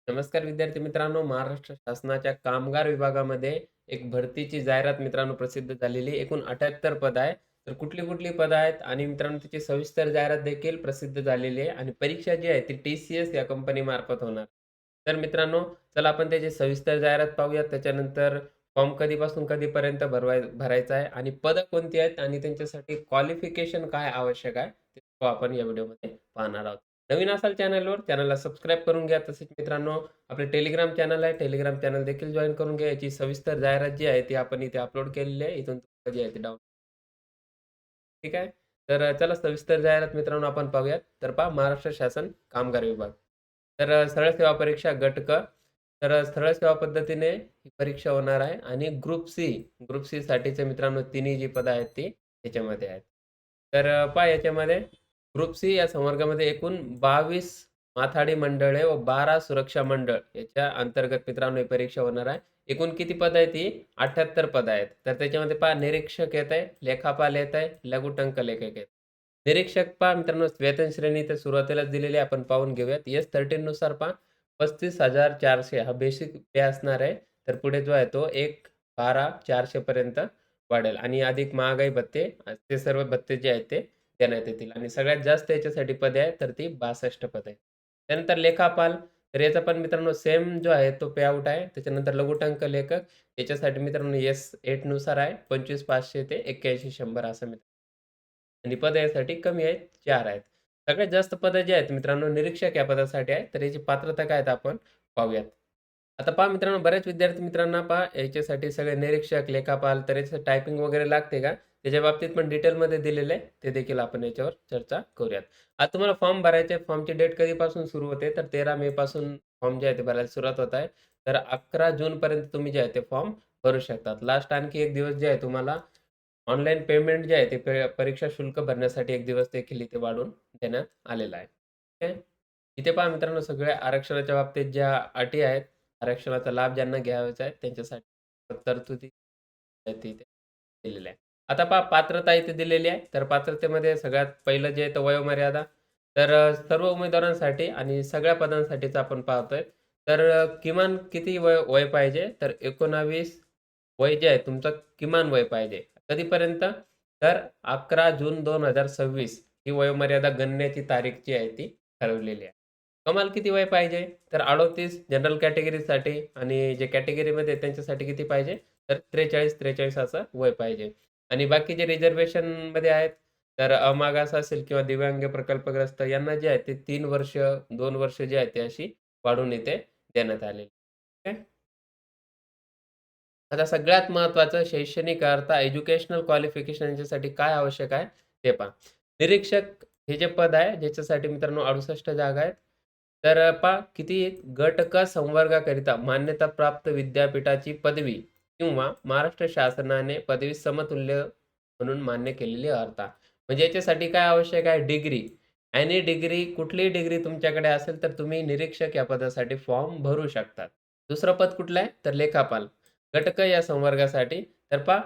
नमस्कार विद्यार्थी मित्रांनो, महाराष्ट्र शासनाच्या कामगार विभागामध्ये एक भरतीची जाहिरात मित्रांनो प्रसिद्ध झालेली आहे. एकूण 78 पद आहे. तर कुठली-कुठली पदं आहेत आणि मित्रांनो त्याची सविस्तर जाहिरात देखील प्रसिद्ध झालेली आहे आणि परीक्षा जी आहे ती TCS या कंपनीमार्फत होणार. तर मित्रांनो, चला आपण त्याची सविस्तर जाहिरात पाहूयात. त्याच्यानंतर फॉर्म कधीपासून कधीपर्यंत भरायचा आहे आणि पदं कोणती आहेत आणि त्यांच्यासाठी क्वालिफिकेशन काय आवश्यक आहे, ते आपण या व्हिडिओमध्ये पाहणार आहोत. नवीन असाल चॅनलवर, चॅनलला सबस्क्राईब करून घ्या. तसेच मित्रांनो, आपले टेलिग्राम चॅनल आहे. टेलिग्राम चॅनल देखील जॉइन करून घ्या. याची सविस्तर जाहिरात जी आहे ती आपण इथे अपलोड केलेली आहे. इथून तुम्हाला जी आहे ती डाउनलोड ठीक आहे. तर चला सविस्तर जाहिरात मित्रांनो आपण पाहूयात. तर पहा महाराष्ट्र शासन कामगार विभाग. तर सरळ सेवा परीक्षा गट क. तर सरळ सेवा पद्धतीने ही परीक्षा होणार आहे आणि ग्रुप सी साठीचे मित्रांनो तिन्ही जी पदं आहेत ती याच्यामध्ये आहेत. तर पहा याच्यामध्ये ग्रुप सी या संवर्गामध्ये एकूण 22 माथाडी मंडळे व 12 सुरक्षा मंडळ याच्या अंतर्गत मित्रांनो ही परीक्षा होणार आहे. एकूण किती पदं आहेत ही? 78 पदं आहेत. तर त्याच्यामध्ये पहा निरीक्षक येत आहे, लेखापाल येत आहे, लघुटंक लेखक आहेत. निरीक्षक पहा मित्रांनो वेतन श्रेणी तर सुरुवातीलाच दिलेली आहे आपण पाहून घेऊयात. S13 नुसार पहा 35,400 हा बेसिक पे असणार आहे. तर पुढे जो आहे तो 1,12,400 पर्यंत वाढेल आणि अधिक महागाई भत्ते ते सर्व भत्ते जे आहेत ते देण्यात येतील आणि सगळ्यात जास्त याच्यासाठी पदे आहेत तर ती 62 पदे आहेत. त्यानंतर लेखापाल तर याचा पण मित्रांनो सेम जो आहे तो पे आउट आहे. त्याच्यानंतर लघुटंक लेखक याच्यासाठी मित्रांनो S8 नुसार आहे 25,500 ते 81,100 असं मित्रांनो आणि पदं यासाठी कमी आहेत, 4 आहेत. सगळ्यात जास्त पदं जी आहेत मित्रांनो निरीक्षक या पदासाठी आहे. तर याची पात्रता काय आहेत आपण पाहूयात. आता पहा मित्रांनो बऱ्याच विद्यार्थी मित्रांना पहा याच्यासाठी सगळे निरीक्षक, लेखापाल तर याचं टायपिंग वगैरे लागते का? त्याच्या बाबतीत पण डिटेलमध्ये दिलेलं आहे. ते देखील आपण याच्यावर चर्चा करूयात. आता तुम्हाला फॉर्म भरायचे फॉर्मची डेट कधीपासून सुरू होते? तर 13 मे पासून फॉर्म जे आहे ते भरायला सुरुवात होत आहे. तर 11 जूनपर्यंत तुम्ही जे आहे ते फॉर्म भरू शकतात. लास्ट आणखी 1 दिवस जे आहे तुम्हाला ऑनलाईन पेमेंट जे आहे ते परीक्षा शुल्क भरण्यासाठी 1 दिवस देखील इथे वाढवून देण्यात आलेला आहे. ठीक आहे. इथे पहा मित्रांनो सगळ्या आरक्षणाच्या बाबतीत ज्या अटी आहेत, आरक्षणाचा लाभ ज्यांना घ्यायचा आहे त्यांच्यासाठी तरतुदी आहेत तिथे दिलेल्या आहे. आता पहा पात्रता इथे दिलेली आहे. तर पात्रतेमध्ये सगळ्यात पहिलं जे आहे तर वयोमर्यादा. तर सर्व उमेदवारांसाठी आणि सगळ्या पदांसाठीच आपण पाहतोय. तर किमान किती वय वय पाहिजे? तर 19 वय जे आहे तुमचं किमान वय पाहिजे. कधीपर्यंत? तर 11 जून 2026 ही वयोमर्यादा गणनेची तारीख जी आहे ती ठरवलेली आहे. कमाल किती वय पाहिजे? तर 38 जनरल कॅटेगरीसाठी आणि जे कॅटेगरीमध्ये त्यांच्यासाठी किती पाहिजे? तर 43-43 असं वय पाहिजे. आणि बाकीचे रिझर्व्हेशनमध्ये आहेत, तर अमागास असेल किंवा दिव्यांग प्रकल्पग्रस्त यांना जे आहे ते 3 वर्ष, 2 वर्ष जे आहेत, ती अशी वाढवून इथे देण्यात आलेली. ठीक आहे. आता सगळ्यात महत्त्वाचं शैक्षणिक अर्हता एज्युकेशनल क्वालिफिकेशन यांच्यासाठी काय आवश्यक आहे ते पहा. निरीक्षक हे जे पद आहे ज्याच्यासाठी मित्रांनो 68 जागा आहेत. तर पहा किती आहेत? गट क संवर्गाकरिता मान्यताप्राप्त विद्यापीठाची पदवी किंवा महाराष्ट्र शासनाने पदवी समतुल्य म्हणून मान्य केलेली अर्हता. म्हणजे याच्यासाठी काय आवश्यक आहे? डिग्री. एनी डिग्री कुठलीही डिग्री तुमच्याकडे असेल तर तुम्ही निरीक्षक या पदासाठी फॉर्म भरू शकतात. दुसरं पद कुठलं आहे? तर लेखापाल. गट क या संवर्गासाठी तर पहा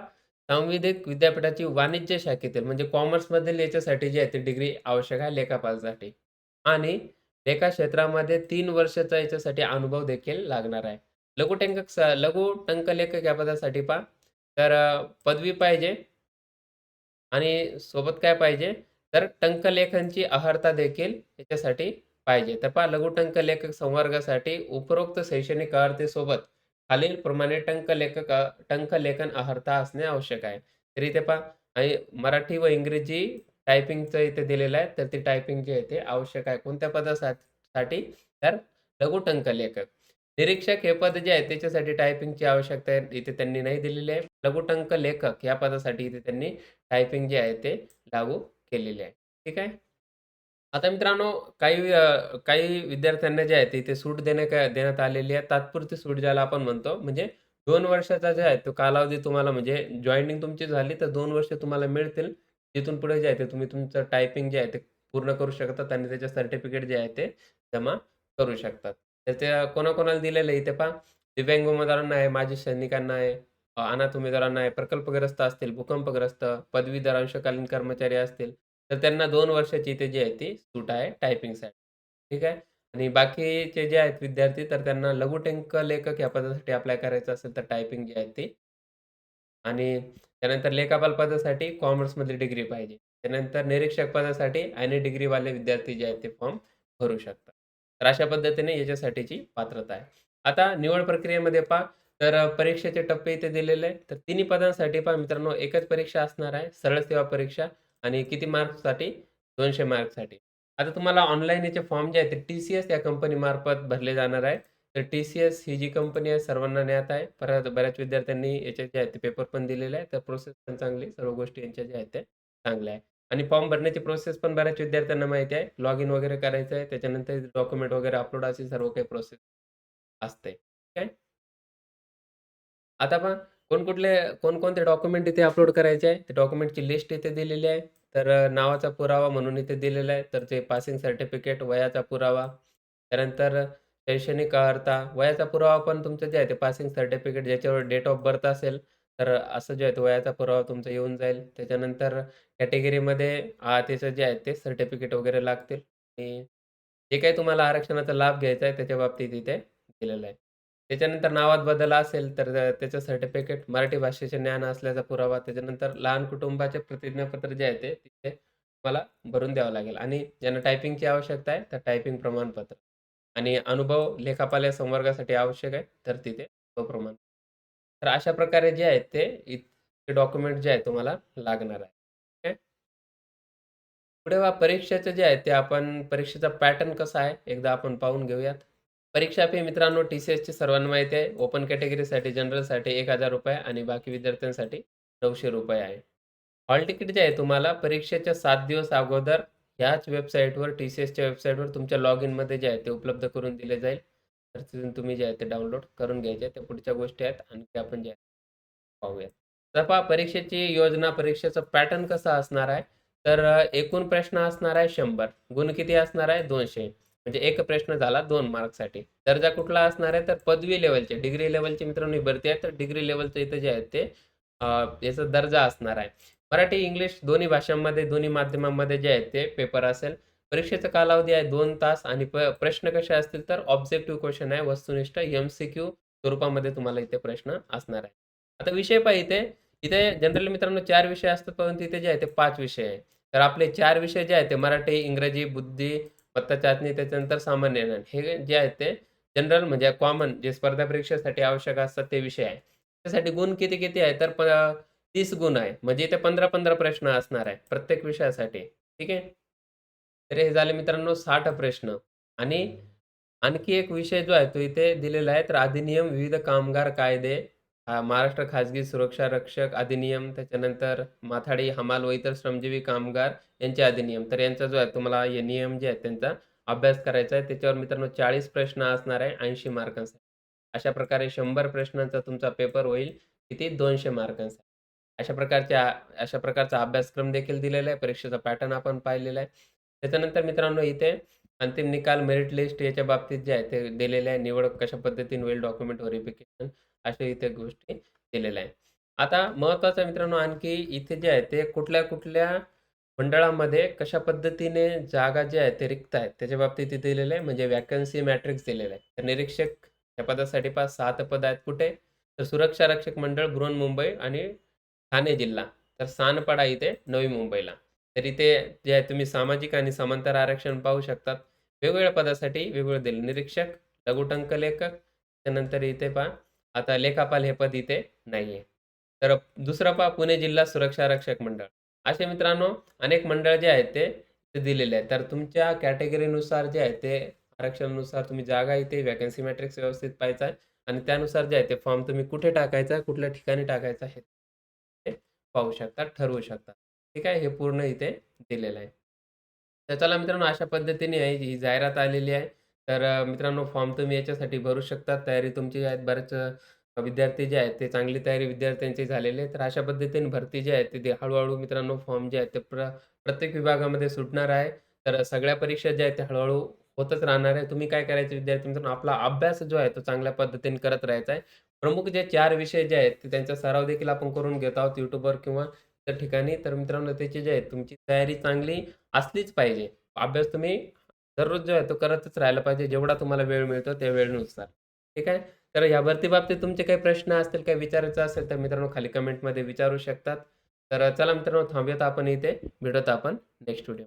सांविधिक विद्यापीठाची वाणिज्य शाखेतील म्हणजे कॉमर्समधील याच्यासाठी जी आहे ती डिग्री आवश्यक आहे लेखापालसाठी आणि लेखा क्षेत्रामध्ये 3 वर्षाचा याच्यासाठी अनुभव देखील लागणार आहे. लघुटंक लेखक या पदासाठी पहा तर पदवी पाहिजे आणि सोबत काय पाहिजे? तर टंकलेखनची अर्हता देखील याच्यासाठी पाहिजे. तर पहा लघुटंक लेखक संवर्गासाठी उपरोक्त शैक्षणिक अर्हतेसोबत खालीलप्रमाणे टंकलेखन अर्हता असणे आवश्यक आहे. तर इथे पहा आणि मराठी व इंग्रजी टायपिंगचं इथे दिलेलं आहे. तर ती टायपिंग जी आहे ते आवश्यक आहे. कोणत्या पदासाठी? तर लघुटंक लेखक. निरीक्षक हे पद जे आहे त्याच्यासाठी टायपिंगची आवश्यकता आहे. इथे त्यांनी नाही दिलेली आहे. लघुटंक लेखक या पदासाठी इथे त्यांनी टायपिंग जे आहे ते लागू केलेले आहे. ठीक आहे. आता मित्रांनो काही विद्यार्थ्यांना जे आहे ते इथे सूट देण्यात आलेली आहे. तात्पुरती सूट ज्याला आपण म्हणतो. म्हणजे 2 वर्षाचा जे आहे तो कालावधी तुम्हाला म्हणजे जॉइनिंग तुमची झाली तर 2 वर्ष तुम्हाला मिळतील. तिथून पुढे जे आहे ते तुम्ही तुमचं टायपिंग जे आहे ते पूर्ण करू शकतात आणि त्याचे सर्टिफिकेट जे आहे ते जमा करू शकतात. तर ते कोणाकोणाला दिलेलं आहे इथे पहा. दिव्यांग उमेदवारांना आहे, माजी सैनिकांना आहे, अनाथ उमेदवारांना आहे, प्रकल्पग्रस्त असतील, भूकंपग्रस्त, पदवीधर अंशकालीन कर्मचारी असतील, तर त्यांना 2 वर्षाची इथे जी आहे ती सूट आहे टायपिंगसाठी. ठीक आहे. आणि बाकीचे जे आहेत विद्यार्थी तर त्यांना लघुटंक लेखक या पदासाठी अप्लाय करायचं असेल तर टायपिंग जी आहे ती आणि त्यानंतर लेखापाल पदासाठी कॉमर्समधली डिग्री पाहिजे. त्यानंतर निरीक्षक पदासाठी any डिग्रीवाले विद्यार्थी जे आहेत ते फॉर्म भरू शकतात. तर अशा पद्धतीने याच्यासाठीची पात्रता आहे. आता निवड प्रक्रियेमध्ये पहा तर परीक्षेचे टप्पे इथे दिलेले आहेत. तर तिन्ही पदांसाठी पहा मित्रांनो एकच परीक्षा असणार आहे. सरळ सेवा परीक्षा आणि किती मार्क्ससाठी? 200 मार्क्ससाठी. आता तुम्हाला ऑनलाईन याचे फॉर्म जे आहेत ते TCS या कंपनीमार्फत भरले जाणार आहे. तर TCS ही जी कंपनी आहे सर्वांना ज्ञात आहे. परत बऱ्याच विद्यार्थ्यांनी याचे जे आहेत ते पेपर पण दिलेले आहे. तर प्रोसेस पण चांगली, सर्व गोष्टी यांच्या ज्या आहेत त्या चांगल्या आहे. आणि फॉर्म भरण्याची प्रोसेस पण बऱ्याच विद्यार्थ्यांना माहिती आहे. लॉग इन वगैरे करायचं आहे. त्याच्यानंतर डॉक्युमेंट वगैरे अपलोड अशी सर्व काही प्रोसेस असते. ठीक आहे. आता पहा कोणकोणते डॉक्युमेंट इथे अपलोड करायचे आहे. ते डॉक्युमेंटची लिस्ट इथे दिलेली आहे. तर नावाचा पुरावा म्हणून इथे दिलेला आहे. तर ते पासिंग सर्टिफिकेट, वयाचा पुरावा, त्यानंतर शैक्षणिक अर्हता, वयाचा पुरावा पण तुमचं जे आहे ते पासिंग सर्टिफिकेट ज्याच्यावर डेट ऑफ बर्थ असेल, तर असं जे आहे ते वयाचा पुरावा तुमचा येऊन जाईल. त्याच्यानंतर कॅटेगरीमध्ये त्याचं जे आहे ते सर्टिफिकेट वगैरे लागतील आणि जे काही तुम्हाला आरक्षणाचा लाभ घ्यायचा आहे त्याच्या बाबतीत इथे दिलेलं आहे. त्याच्यानंतर नावात बदल असेल तर त्याचं सर्टिफिकेट, मराठी भाषेचे ज्ञान असल्याचा पुरावा, त्याच्यानंतर लहान कुटुंबाचे प्रतिज्ञापत्र जे आहे ते तिथे तुम्हाला भरून द्यावं लागेल आणि ज्यांना टायपिंगची आवश्यकता आहे, तर टायपिंग प्रमाणपत्र आणि अनुभव लेखापाल या संवर्गासाठी आवश्यक आहे, तर तिथे तो प्रमाण. तर अशा प्रकारे जे आहेत ते डॉक्युमेंट जे आहे तुम्हाला लागणार आहे. ठीक आहे. पुढे परीक्षेचं जे आहे ते आपण परीक्षेचा पॅटर्न कसा आहे, एकदा आपण पाहून घेऊयात. परीक्षा फी मित्रांनो TCSची सर्वांना माहिती आहे. ओपन कॅटेगरीसाठी, जनरलसाठी ₹1000 आणि बाकी विद्यार्थ्यांसाठी ₹900 आहे. हॉल तिकीट जे आहे तुम्हाला परीक्षेच्या 7 दिवस अगोदर ह्याच वेबसाईटवर TCSच्या वेबसाईटवर तुमच्या लॉगिनमध्ये जे आहे ते उपलब्ध करून दिले जाईल. तर तिथून तुम्ही जे आहे ते डाउनलोड करून घ्यायचे. त्या पुढच्या गोष्टी आहेत आणि ते आपण जे आहे पाहूयात. तर पहा परीक्षेची योजना, परीक्षेचा पॅटर्न कसा असणार आहे, तर एकूण प्रश्न असणार आहे 100. गुण किती असणार आहे? 200. म्हणजे एक प्रश्न झाला 2 मार्क्ससाठी. दर्जा कुठला असणार आहे? तर पदवी लेव्हलचे, डिग्री लेव्हलची मित्रांनो ही भरती आहे, तर डिग्री लेव्हलचं इथं जे आहे ते याचा दर्जा असणार आहे. मराठी, इंग्लिश दोन्ही भाषांमध्ये, दोन्ही माध्यमांमध्ये जे आहे ते पेपर असेल. परीक्षेचा कालावधी आहे 2 तास आणि प्रश्न कसे असतील तर ऑब्जेक्टिव्ह क्वेशन आहे, वस्तुनिष्ठ MCQ स्वरूपामध्ये तुम्हाला इथे प्रश्न असणार आहे. आता विषय पहा इथे, इथे जनरली मित्रांनो 4 विषय असतात, परंतु इथे जे आहे ते 5 विषय आहे. तर आपले 4 विषय जे आहेत ते मराठी, इंग्रजी, बुद्धिमत्ता चाचणी, त्याच्यानंतर सामान्य ज्ञान. हे जे आहेत ते जनरल म्हणजे कॉमन जे स्पर्धा परीक्षेसाठी आवश्यक असतात ते विषय आहे. त्यासाठी गुण किती-किती आहे तर 30 गुण आहे. म्हणजे इथे 15-15 प्रश्न असणार आहे प्रत्येक विषयासाठी. ठीक आहे. तर हे झाले मित्रांनो 60 प्रश्न आणि आणखी एक विषय जो आहे तो इथे दिलेला आहे. तर अधिनियम, विविध कामगार कायदे, महाराष्ट्र खाजगी सुरक्षा रक्षक अधिनियम, त्याच्यानंतर माथाडी, हमाल व इतर श्रमजीवी कामगार यांचे अधिनियम. तर यांचा जो आहे तुम्हाला हे नियम जे आहेत त्यांचा अभ्यास करायचा आहे. त्याच्यावर मित्रांनो 40 प्रश्न असणार आहे 80 मार्कांसाठी. अशा प्रकारे 100 प्रश्नांचा तुमचा पेपर होईल. किती? 200 मार्कांचा. अशा प्रकारचा अभ्यासक्रम देखील दिलेला आहे. परीक्षेचा पॅटर्न आपण पाहिलेला आहे. त्याच्यानंतर मित्रांनो इथे अंतिम निकाल, मेरिट लिस्ट याच्या बाबतीत जे आहे ते दिलेले आहे. निवड कशा पद्धतीने होईल, डॉक्युमेंट व्हेरिफिकेशन अशा इथे गोष्टी दिलेल्या आहेत. आता महत्त्वाचं मित्रांनो आणखी इथे जे आहे ते कुठल्या-कुठल्या मंडळामध्ये कशा पद्धतीने जागा ज्या आहेत ते रिक्त आहेत त्याच्या बाबतीत इथे दिलेलं आहे. म्हणजे व्हॅकन्सी मॅट्रिक्स दिलेला आहे. तर निरीक्षक या पदासाठी 7 पद आहेत. कुठे? तर सुरक्षा रक्षक मंडळ, बृहन्मुंबई आणि ठाणे जिल्हा. तर सानपाडा इथे नवी मुंबईला. तर इथे जे आहे तुम्ही सामाजिक आणि समांतर आरक्षण पाहू शकतात. वेगवेगळ्या पदासाठी वेगवेगळं दिलं. निरीक्षक, लघुटंक लेखक, त्यानंतर इथे पहा आता लेखापाल हे पद इथे नाहीये. तर दुसरं पहा पुणे जिल्हा सुरक्षा रक्षक मंडळ. असे मित्रांनो अनेक मंडळ जे आहेत ते दिलेले आहेत. तर तुमच्या कॅटेगरीनुसार जे आहे ते आरक्षणानुसार तुम्ही जागा इथे व्हॅकन्सी मॅट्रिक्स व्यवस्थित पाहायचा आहे आणि त्यानुसार जे आहे ते फॉर्म तुम्ही कुठे टाकायचा, कुठल्या ठिकाणी टाकायचा हे ते पाहू शकता, ठरवू शकता. ठीक आहे. हे पूर्ण इथे दिलेलं आहे. तर चला मित्रांनो अशा पद्धतीने आहे ही जाहिरात आलेली आहे. तर मित्रांनो फॉर्म तुम्ही याच्यासाठी भरू शकता. तयारी तुमची आहेत बरेच विद्यार्थी जे आहेत ते चांगली तयारी विद्यार्थ्यांची झालेली आहे. तर अशा पद्धतीने भरती जी आहे ते हळू मित्रांनो फॉर्म जे आहेत ते प्रत्येक विभागामध्ये सुटणार आहे. तर सगळ्या परीक्षा ज्या आहेत त्या हळू होतच राहणार आहे. तुम्ही काय करायचं विद्यार्थी मित्रांनो आपला अभ्यास जो आहे तो चांगल्या पद्धतीने करत राहायचा आहे. प्रमुख जे 4 विषय जे आहेत ते त्यांचा सराव देखील आपण करून घेत आहोत YouTubeवर किंवा त्या ठिकाणी. तर मित्रांनो त्याची जे आहे तुमची तयारी चांगली असलीच पाहिजे. अभ्यास तुम्ही दररोज जो आहे तो करतच राहायला पाहिजे, जेवढा तुम्हाला वेळ मिळतो त्या वेळेनुसार. ठीक आहे. तर या भरती बाबतीत तुमचे काही प्रश्न असतील, काही विचारायचं असेल, तर मित्रांनो खाली कमेंटमध्ये विचारू शकतात. तर चला मित्रांनो थांबूयात आपण इथे. भेटूत आपण नेक्स्ट व्हिडिओ.